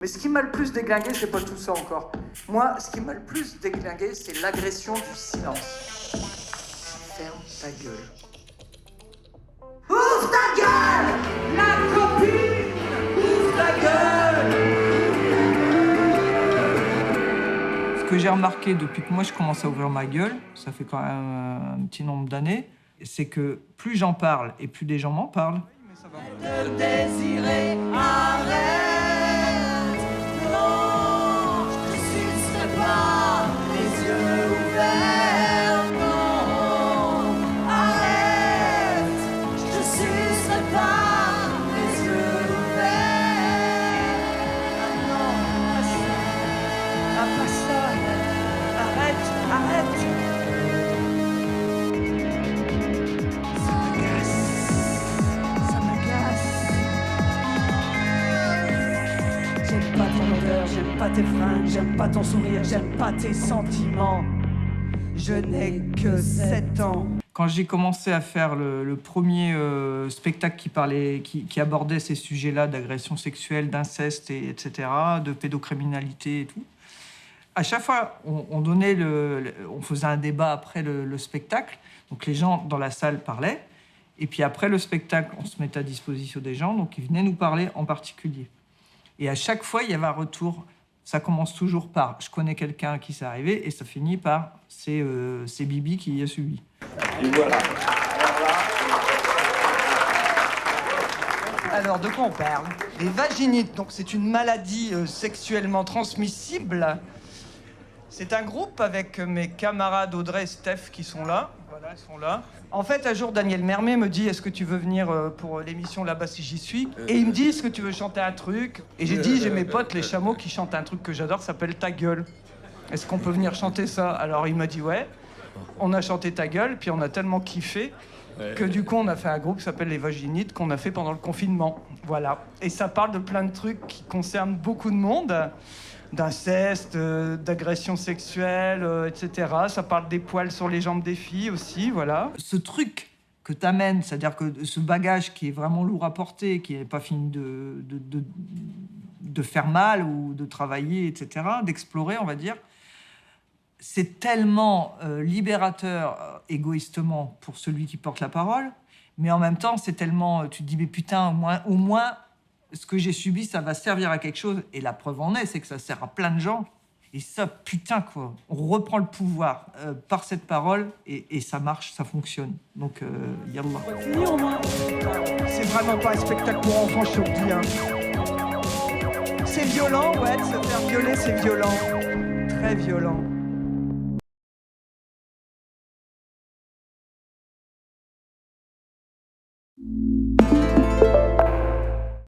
Mais ce qui m'a le plus déglingué, c'est pas tout ça encore. Moi, ce qui m'a le plus déglingué, c'est l'agression du silence. Ferme ta gueule. Ouvre ta gueule, la copine. Ouvre ta gueule. Ce que j'ai remarqué depuis que moi je commence à ouvrir ma gueule, ça fait quand même un petit nombre d'années, c'est que plus j'en parle et plus des gens m'en parlent. De désirer, arrête. Non, je te sucerai pas les yeux ouverts. Non, arrête. Je te sucerai pas les yeux ouverts. Non, pas ça. Arrête, arrête. J'aime pas ton odeur, j'aime pas tes fringues, j'aime pas ton sourire, j'aime pas tes sentiments. Je n'ai que 7 ans. Quand j'ai commencé à faire le premier spectacle qui abordait ces sujets-là d'agression sexuelle, d'inceste, etc., de pédocriminalité et tout, à chaque fois, on faisait un débat après le spectacle. Donc les gens dans la salle parlaient. Et puis après le spectacle, on se mettait à disposition des gens. Donc ils venaient nous parler en particulier. Et à chaque fois, il y avait un retour. Ça commence toujours par « je connais quelqu'un qui s'est arrivé » et ça finit par « c'est Bibi qui y a subi ». Et voilà. Alors, de quoi on parle? Les vaginites, donc c'est une maladie sexuellement transmissible. C'est un groupe avec mes camarades Audrey et Steph qui sont là. Voilà, ils sont là. En fait, un jour, Daniel Mermet me dit « Est-ce que tu veux venir pour l'émission Là-bas si j'y suis ?» Et il me dit « Est-ce que tu veux chanter un truc ?» Et j'ai dit « J'ai mes potes, les chameaux, qui chantent un truc que j'adore, ça s'appelle Ta gueule. Est-ce qu'on peut venir chanter ça ?» Alors il m'a dit « Ouais. » On a chanté Ta gueule, puis on a tellement kiffé que du coup, on a fait un groupe qui s'appelle Les Vaginites, qu'on a fait pendant le confinement. Voilà. Et ça parle de plein de trucs qui concernent beaucoup de monde. D'inceste, d'agression sexuelle, etc. Ça parle des poils sur les jambes des filles aussi, voilà. Ce truc que t'amènes, c'est-à-dire que ce bagage qui est vraiment lourd à porter, qui n'est pas fini de faire mal ou de travailler, etc., d'explorer, on va dire, c'est tellement libérateur égoïstement pour celui qui porte la parole, mais en même temps, c'est tellement... Tu te dis, mais putain, au moins ce que j'ai subi, ça va servir à quelque chose. Et la preuve en est, c'est que ça sert à plein de gens. Et ça, putain, quoi. On reprend le pouvoir par cette parole et ça marche, ça fonctionne. Donc, yallah. C'est vraiment pas un spectacle pour enfants, je te le dis. Hein. C'est violent, ouais, de se faire violer, c'est violent. Très violent.